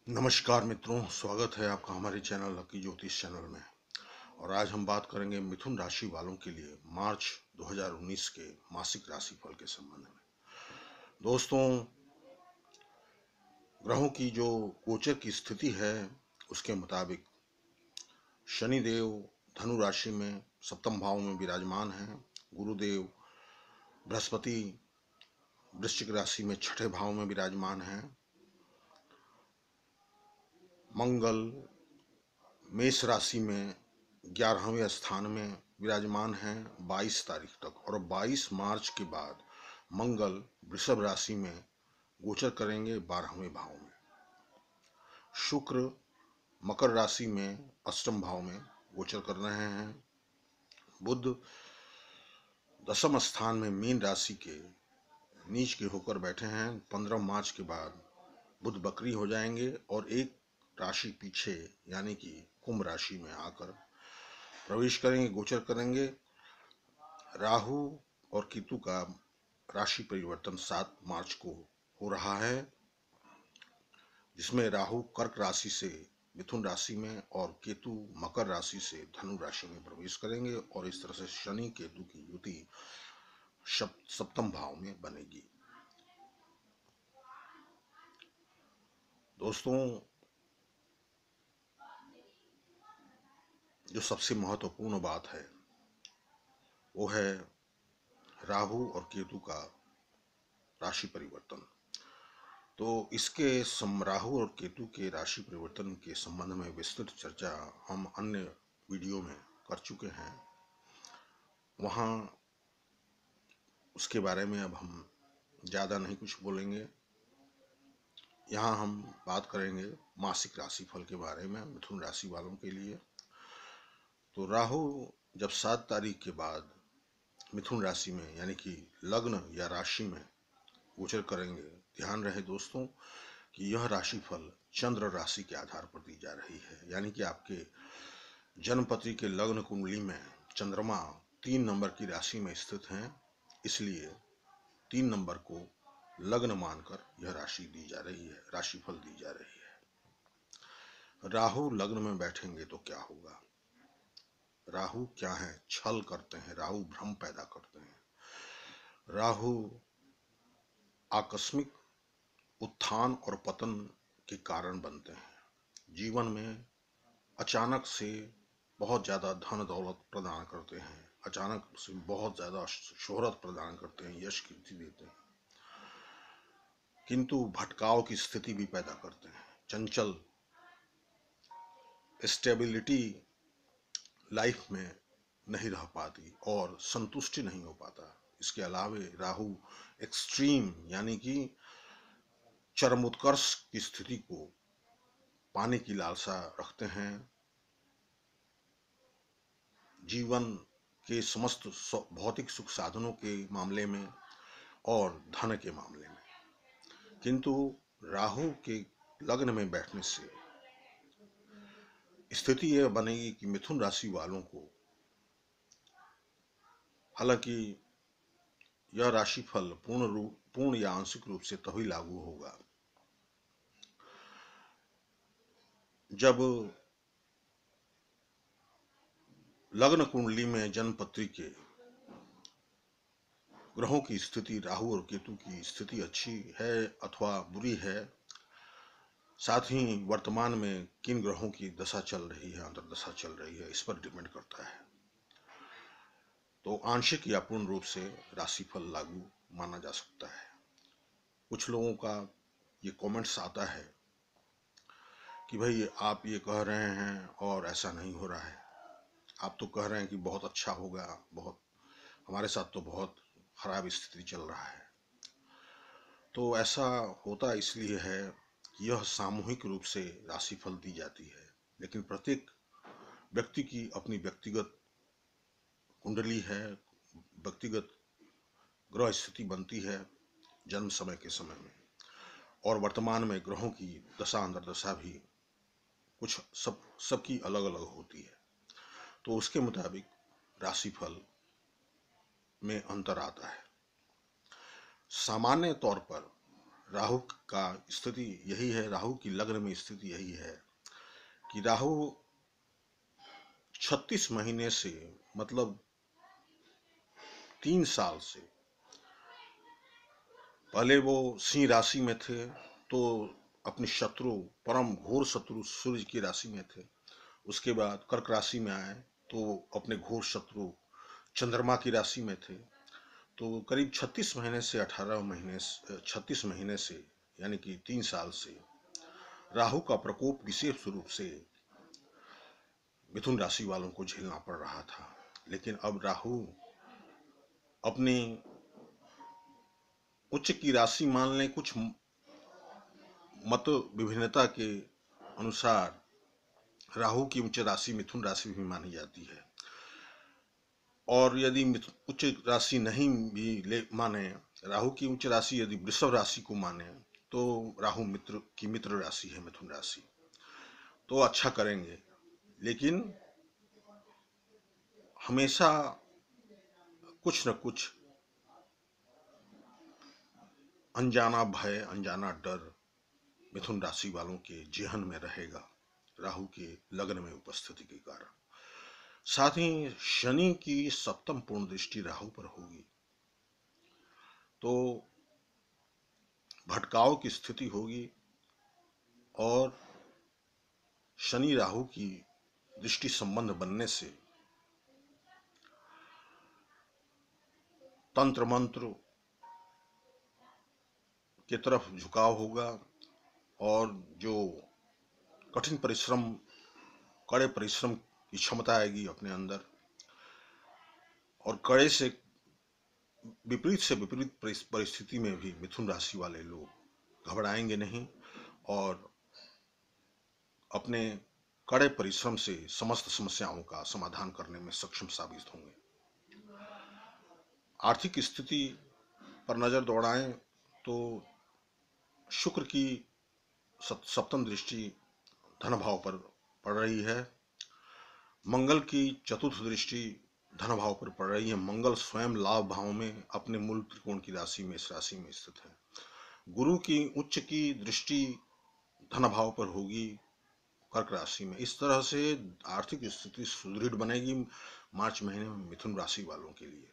नमस्कार मित्रों, स्वागत है आपका हमारे चैनल लकी ज्योतिष चैनल में। और आज हम बात करेंगे मिथुन राशि वालों के लिए मार्च 2019 के मासिक राशिफल के संबंध में। दोस्तों, ग्रहों की जो गोचर की स्थिति है उसके मुताबिक शनिदेव धनु राशि में सप्तम भाव में विराजमान है। गुरुदेव बृहस्पति वृश्चिक राशि में छठे भाव में विराजमान है। मंगल मेष राशि में 11वें स्थान में विराजमान है 22 तारीख तक, और 22 मार्च के बाद मंगल वृषभ राशि में गोचर करेंगे 12वें भाव में। शुक्र मकर राशि में अष्टम भाव में गोचर कर रहे हैं। बुध दशम स्थान में मीन राशि के नीच के होकर बैठे हैं। 15 मार्च के बाद बुध बकरी हो जाएंगे और एक राशि पीछे यानी कि कुंभ राशि में आकर प्रवेश करेंगे, गोचर करेंगे। राहु और केतु का राशि परिवर्तन 7 मार्च को हो रहा है, जिसमें राहु कर्क राशि से मिथुन राशि में और केतु मकर राशि से धनु राशि में प्रवेश करेंगे, और इस तरह से शनि केतु की युति सप्तम भाव में बनेगी। दोस्तों, जो सबसे महत्वपूर्ण बात है वो है राहु और केतु का राशि परिवर्तन। तो इसके राहु और केतु के राशि परिवर्तन के संबंध में विस्तृत चर्चा हम अन्य वीडियो में कर चुके हैं। वहाँ उसके बारे में अब हम ज़्यादा नहीं कुछ बोलेंगे। यहाँ हम बात करेंगे मासिक राशिफल के बारे में मिथुन राशि वालों के लिए। तो राहु जब 7 तारीख के बाद मिथुन राशि में यानी कि लग्न या राशि में गोचर करेंगे, ध्यान रहे दोस्तों कि यह राशिफल चंद्र राशि के आधार पर दी जा रही है, यानी कि आपके जन्मपत्री के लग्न कुंडली में चंद्रमा 3 नंबर की राशि में स्थित हैं, इसलिए 3 नंबर को लग्न मानकर यह राशि दी जा रही है, राशिफल दी जा रही है। राहु लग्न में बैठेंगे तो क्या होगा? राहु क्या है? छल करते हैं, राहु भ्रम पैदा करते हैं। राहु आकस्मिक उत्थान और पतन के कारण बनते हैं। जीवन में अचानक से बहुत ज़्यादा धन दौलत प्रदान करते हैं, अचानक से बहुत ज़्यादा शोहरत प्रदान करते हैं, यश कीर्ति देते हैं, किंतु भटकाव की स्थिति भी पैदा करते हैं। चंचल स्टेबिलिटी लाइफ में नहीं रह पाती और संतुष्टि नहीं हो पाता। इसके अलावे राहु एक्सट्रीम यानी कि चरम उत्कर्ष की स्थिति को पाने की लालसा रखते हैं। जीवन के समस्त भौतिक सुख साधनों के मामले में और धन के मामले में, किंतु राहु के लग्न में बैठने से स्थिति यह बनेगी कि मिथुन राशि वालों को, हालांकि यह राशिफल पूर्ण या आंशिक रूप से तभी लागू होगा जब लग्न कुंडली में जन्मपत्री के ग्रहों की स्थिति, राहु और केतु की स्थिति अच्छी है अथवा बुरी है, साथ ही वर्तमान में किन ग्रहों की दशा चल रही है, अंतर्दशा चल रही है, इस पर डिपेंड करता है। तो आंशिक या पूर्ण रूप से राशिफल लागू माना जा सकता है। कुछ लोगों का ये कमेंट्स आता है कि भाई आप ये कह रहे हैं और ऐसा नहीं हो रहा है, आप तो कह रहे हैं कि बहुत अच्छा होगा, बहुत हमारे साथ तो बहुत खराब स्थिति चल रहा है। तो ऐसा होता इसलिए है कि यह सामूहिक रूप से राशिफल दी जाती है, लेकिन प्रत्येक व्यक्ति की अपनी व्यक्तिगत कुंडली है, व्यक्तिगत ग्रह स्थिति बनती है जन्म समय के समय में, और वर्तमान में ग्रहों की दशा अंतर्दशा भी कुछ सबकी अलग अलग होती है। तो उसके मुताबिक राशिफल में अंतर आता है। सामान्य तौर पर राहु का स्थिति यही है, राहु की लग्न में स्थिति यही है कि राहु 36 महीने से, मतलब 3 साल से, पहले वो सिंह राशि में थे तो अपनी शत्रु, परम घोर शत्रु सूर्य की राशि में थे। उसके बाद कर्क राशि में आए तो अपने घोर शत्रु चंद्रमा की राशि में थे। तो करीब 36 महीने से 18 महीने, 36 महीने से, यानी कि 3 साल से राहु का प्रकोप विशेष रूप से मिथुन राशि वालों को झेलना पड़ रहा था। लेकिन अब राहु अपनी उच्च की राशि मान लें, कुछ मत विभिन्नता के अनुसार राहु की उच्च राशि मिथुन राशि भी मानी जाती है। और यदि उच्च राशि नहीं भी ले माने, राहु की उच्च राशि यदि वृषभ राशि को माने, तो राहु मित्र राशि है मिथुन राशि, तो अच्छा करेंगे। लेकिन हमेशा कुछ न कुछ अनजाना भय, अनजाना डर मिथुन राशि वालों के जेहन में रहेगा, राहु के लग्न में उपस्थिति के कारण। साथ ही शनि की सप्तम पूर्ण दृष्टि राहु पर होगी, तो भटकाव की स्थिति होगी। और शनि राहु की दृष्टि संबंध बनने से तंत्र मंत्र की तरफ झुकाव होगा, और जो कठिन परिश्रम, कड़े परिश्रम की क्षमता आएगी अपने अंदर, और कड़े से विपरीत परिस्थिति में भी मिथुन राशि वाले लोग घबराएंगे नहीं और अपने कड़े परिश्रम से समस्त समस्याओं का समाधान करने में सक्षम साबित होंगे। आर्थिक स्थिति पर नजर दौड़ाएं तो शुक्र की सप्तम दृष्टि धन भाव पर पड़ रही है, मंगल की चतुर्थ दृष्टि धन भाव पर पड़ रही है। मंगल स्वयं लाभ भाव में अपने मूल त्रिकोण की राशि में, इस राशि में स्थित है। गुरु की उच्च की दृष्टि धन भाव पर होगी कर्क राशि में। इस तरह से आर्थिक स्थिति सुदृढ़ बनेगी मार्च महीने में मिथुन राशि वालों के लिए।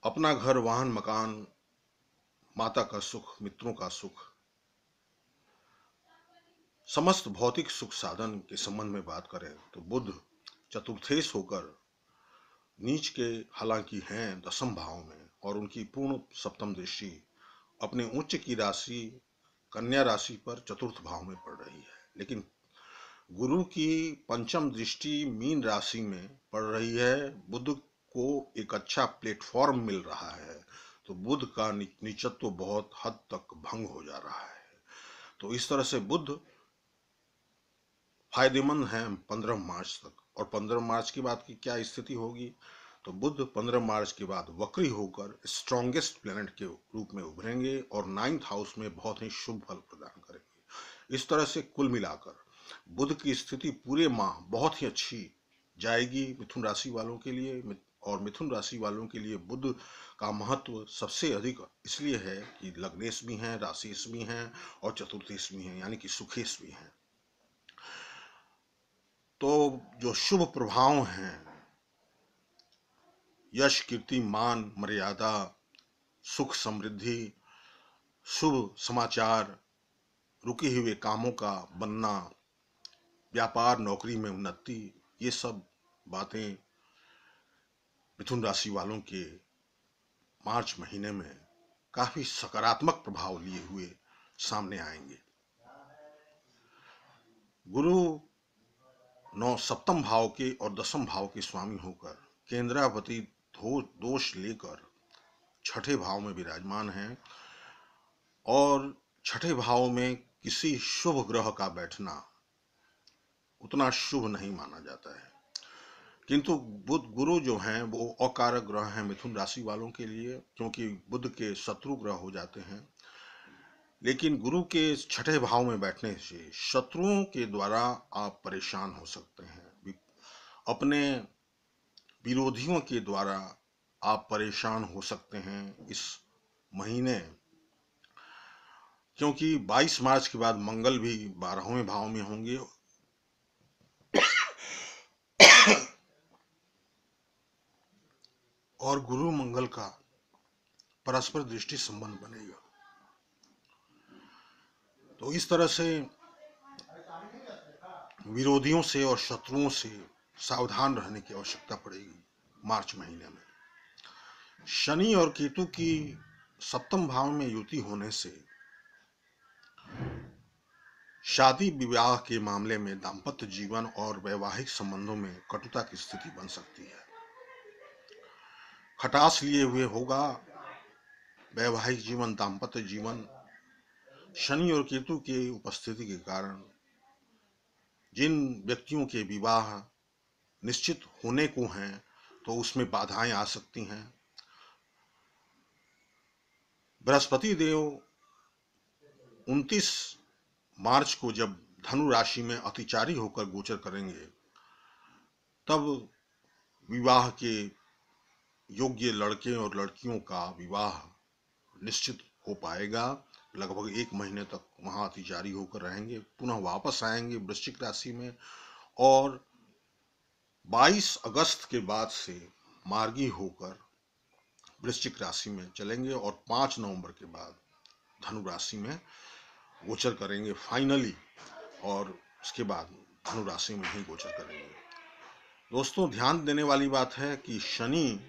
अपना घर, वाहन, मकान, माता का सुख, मित्रों का सुख, समस्त भौतिक सुख साधन के संबंध में बात करें तो बुध चतुर्थेश होकर नीच के हालांकि हैं दशम भाव में, और उनकी पूर्ण सप्तम दृष्टि अपने उच्च की राशि कन्या राशि पर चतुर्थ भाव में पड़ रही है। लेकिन गुरु की पंचम दृष्टि मीन राशि में पड़ रही है। बुध को एक अच्छा प्लेटफॉर्म मिल रहा है, तो बुध का नीचत्व बहुत हद तक भंग हो जा रहा है। तो इस तरह से बुध फायदेमंद है 15 मार्च तक। और 15 मार्च के बाद की क्या स्थिति होगी, तो बुध 15 मार्च के बाद वक्री होकर स्ट्रॉन्गेस्ट प्लैनेट के रूप में उभरेंगे और 9th हाउस में बहुत ही शुभ फल प्रदान करेंगे। इस तरह से कुल मिलाकर बुध की स्थिति पूरे माह बहुत ही अच्छी जाएगी मिथुन राशि वालों के लिए। और मिथुन राशि वालों के लिए बुध का महत्व सबसे अधिक इसलिए है कि लग्नेश भी हैं, राशिश भी हैं और चतुर्थेश भी हैं, यानी कि सुखेश भी हैं। तो जो शुभ प्रभाव हैं, यश, कीर्ति, मान, मर्यादा, सुख, समृद्धि, शुभ समाचार, रुके हुए कामों का बनना, व्यापार नौकरी में उन्नति, ये सब बातें मिथुन राशि वालों के मार्च महीने में काफी सकारात्मक प्रभाव लिए हुए सामने आएंगे। गुरु 9 सप्तम भाव के और दसम भाव के स्वामी होकर केंद्रापति दोष लेकर छठे भाव में विराजमान हैं, और छठे भाव में किसी शुभ ग्रह का बैठना उतना शुभ नहीं माना जाता है। किंतु बुध गुरु जो हैं वो अकारक ग्रह हैं मिथुन राशि वालों के लिए, क्योंकि बुध के शत्रु ग्रह हो जाते हैं। लेकिन गुरु के छठे भाव में बैठने से शत्रुओं के द्वारा आप परेशान हो सकते हैं, अपने विरोधियों के द्वारा आप परेशान हो सकते हैं। इस महीने, क्योंकि 22 मार्च के बाद मंगल भी 12वें भाव में होंगे और गुरु मंगल का परस्पर दृष्टि संबंध बनेगा। तो इस तरह से विरोधियों से और शत्रुओं से सावधान रहने की आवश्यकता पड़ेगी मार्च महीने में। शनि और केतु की सप्तम भाव में युति होने से शादी विवाह के मामले में दाम्पत्य जीवन और वैवाहिक संबंधों में कटुता की स्थिति बन सकती है। खटास लिए हुए होगा वैवाहिक जीवन, दाम्पत्य जीवन। शनि और केतु की उपस्थिति के कारण जिन व्यक्तियों के विवाह निश्चित होने को हैं तो उसमें बाधाएं आ सकती हैं। बृहस्पति देव 29 मार्च को जब धनु राशि में अतिचारी होकर गोचर करेंगे तब विवाह के योग्य लड़के और लड़कियों का विवाह निश्चित हो पाएगा। लगभग 1 महीने तक वहां अतिचारी होकर रहेंगे, पुनः वापस आएंगे वृश्चिक राशि में और 22 अगस्त के बाद से मार्गी होकर वृश्चिक राशि में चलेंगे और 5 नवंबर के बाद धनु राशि में गोचर करेंगे फाइनली, और उसके बाद धनु राशि में ही गोचर करेंगे। दोस्तों, ध्यान देने वाली बात है कि शनि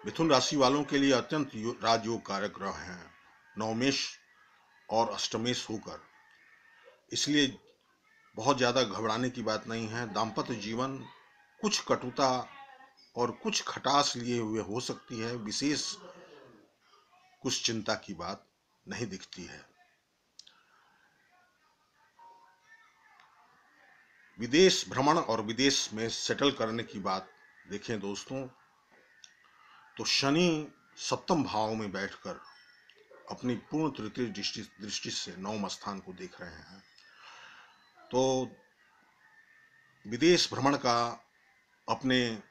मिथुन राशि वालों के लिए अत्यंत राजयोग कारक ग्रह हैं, नवमेश और अष्टमेश होकर, इसलिए बहुत ज्यादा घबराने की बात नहीं है। दाम्पत्य जीवन कुछ कटुता और कुछ खटास लिए हुए हो सकती है, विशेष कुछ चिंता की बात नहीं दिखती है। विदेश भ्रमण और विदेश में सेटल करने की बात देखें दोस्तों, तो शनि सप्तम भाव में बैठकर अपनी पूर्ण तृतीय दृष्टि से नवम स्थान को देख रहे हैं, तो विदेश भ्रमण का अपने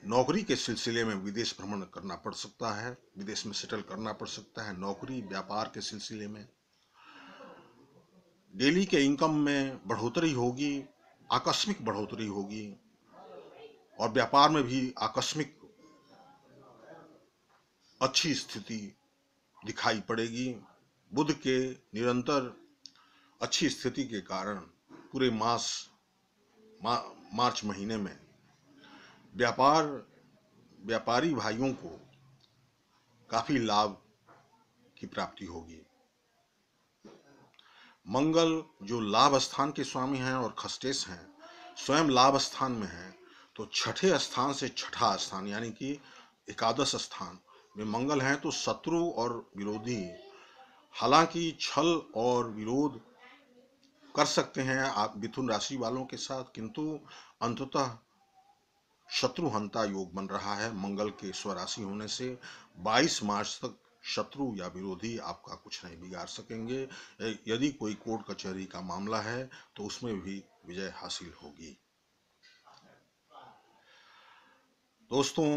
नौकरी के सिलसिले में विदेश भ्रमण करना पड़ सकता है, विदेश में सेटल करना पड़ सकता है। नौकरी व्यापार के सिलसिले में डेली के इनकम में बढ़ोतरी होगी, आकस्मिक बढ़ोतरी होगी और व्यापार में भी आकस्मिक अच्छी स्थिति दिखाई पड़ेगी। बुध के निरंतर अच्छी स्थिति के कारण पूरे मार्च महीने में व्यापारी भाइयों को काफी लाभ की प्राप्ति होगी। मंगल जो लाभ स्थान के स्वामी हैं और खस्टेश हैं, स्वयं लाभ स्थान में हैं, तो छठे स्थान से छठा स्थान यानी कि एकादश स्थान में मंगल हैं, तो शत्रु और विरोधी हालांकि छल और विरोध कर सकते हैं आप मिथुन राशि वालों के साथ, किंतु अंततः शत्रुहंता योग बन रहा है मंगल के स्वराशि होने से। 22 मार्च तक शत्रु या विरोधी आपका कुछ नहीं बिगाड़ सकेंगे। यदि कोई कोर्ट कचहरी का मामला है तो उसमें भी विजय हासिल होगी। दोस्तों,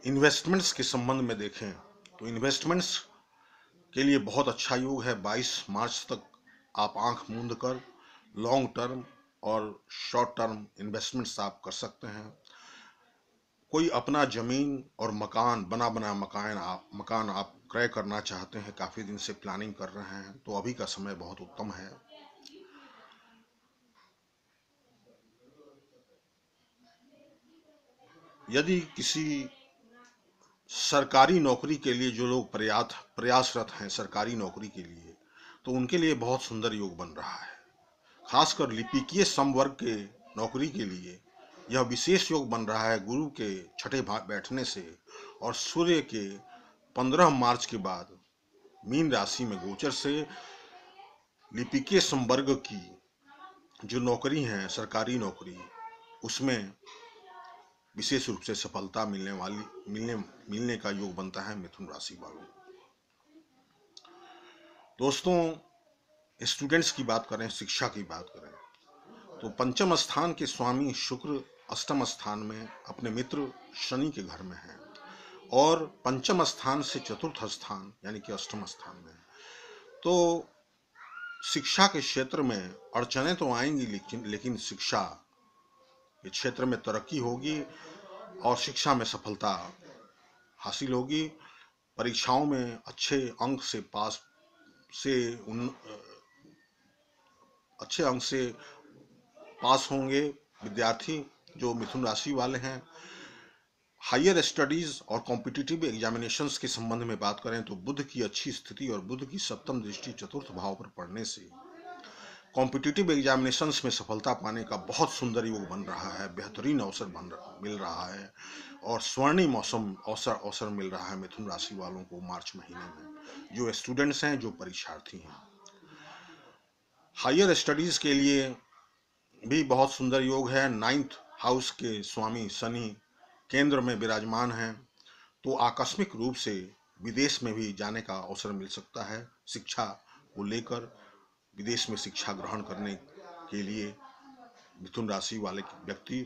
इन्वेस्टमेंट्स के संबंध में देखें तो इन्वेस्टमेंट्स के लिए बहुत अच्छा योग है। 22 मार्च तक आप आंख मूंद कर लॉन्ग टर्म और शॉर्ट टर्म इन्वेस्टमेंट्स आप कर सकते हैं। कोई अपना जमीन और मकान बना मकान आप क्रय करना चाहते हैं, काफी दिन से प्लानिंग कर रहे हैं, तो अभी का समय बहुत उत्तम है। यदि किसी सरकारी नौकरी के लिए जो लोग प्रयासरत हैं सरकारी नौकरी के लिए, तो उनके लिए बहुत सुंदर योग बन रहा है। खासकर लिपिकीय संवर्ग के नौकरी के लिए यह विशेष योग बन रहा है गुरु के छठे भाव बैठने से और सूर्य के 15 मार्च के बाद मीन राशि में गोचर से। लिपिकीय संवर्ग की जो नौकरी है सरकारी नौकरी, उसमें विशेष रूप से सफलता मिलने का योग बनता है मिथुन राशि वालों। दोस्तों, स्टूडेंट्स की बात करें, शिक्षा की बात करें, तो पंचम स्थान के स्वामी शुक्र अष्टम स्थान में अपने मित्र शनि के घर में है और पंचम स्थान से चतुर्थ स्थान यानी कि अष्टम स्थान में। तो शिक्षा के क्षेत्र में अड़चनें तो आएंगी, लेकिन शिक्षा के क्षेत्र में तरक्की होगी और शिक्षा में सफलता हासिल होगी। परीक्षाओं में अच्छे अंक से पास होंगे विद्यार्थी जो मिथुन राशि वाले हैं। हायर स्टडीज और कॉम्पिटिटिव एग्जामिनेशंस के संबंध में बात करें तो बुध की अच्छी स्थिति और बुध की सप्तम दृष्टि चतुर्थ भाव पर पड़ने से कॉम्पिटिटिव एग्जामिनेशंस में सफलता पाने का बहुत सुंदर योग बन रहा है, बेहतरीन अवसर मिल रहा है और स्वर्णिम मौसम अवसर मिल रहा है मिथुन राशि वालों को मार्च महीने में, जो स्टूडेंट्स हैं, जो परीक्षार्थी हैं। हायर स्टडीज के लिए भी बहुत सुंदर योग है। 9th हाउस के स्वामी शनि केंद्र में विराजमान हैं, तो आकस्मिक रूप से विदेश में भी जाने का अवसर मिल सकता है। शिक्षा को लेकर विदेश में शिक्षा ग्रहण करने के लिए मिथुन राशि वाले व्यक्ति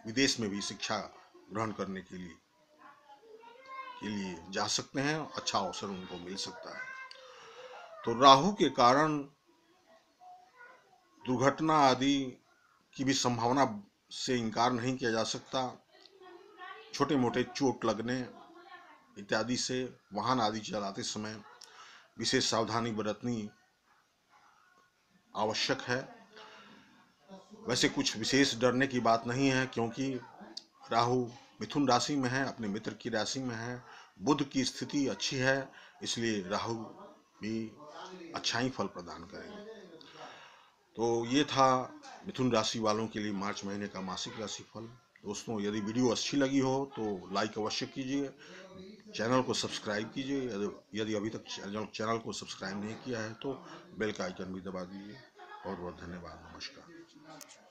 विदेश में भी शिक्षा ग्रहण करने के लिए जा सकते हैं, अच्छा अवसर उनको मिल सकता है। तो राहु के कारण दुर्घटना आदि की भी संभावना से इनकार नहीं किया जा सकता। छोटे मोटे चोट लगने इत्यादि से वाहन आदि चलाते समय विशेष सावधानी बरतनी आवश्यक है। वैसे कुछ विशेष डरने की बात नहीं है, क्योंकि राहु मिथुन राशि में है, अपने मित्र की राशि में है, बुध की स्थिति अच्छी है, इसलिए राहु भी अच्छा ही फल प्रदान करेंगे। तो ये था मिथुन राशि वालों के लिए मार्च महीने का मासिक राशि फल। दोस्तों, यदि वीडियो अच्छी लगी हो तो लाइक अवश्य कीजिए, चैनल को सब्सक्राइब कीजिए, यदि अभी तक चैनल को सब्सक्राइब नहीं किया है तो बेल का आइकन भी दबा दीजिए। बहुत बहुत धन्यवाद। नमस्कार।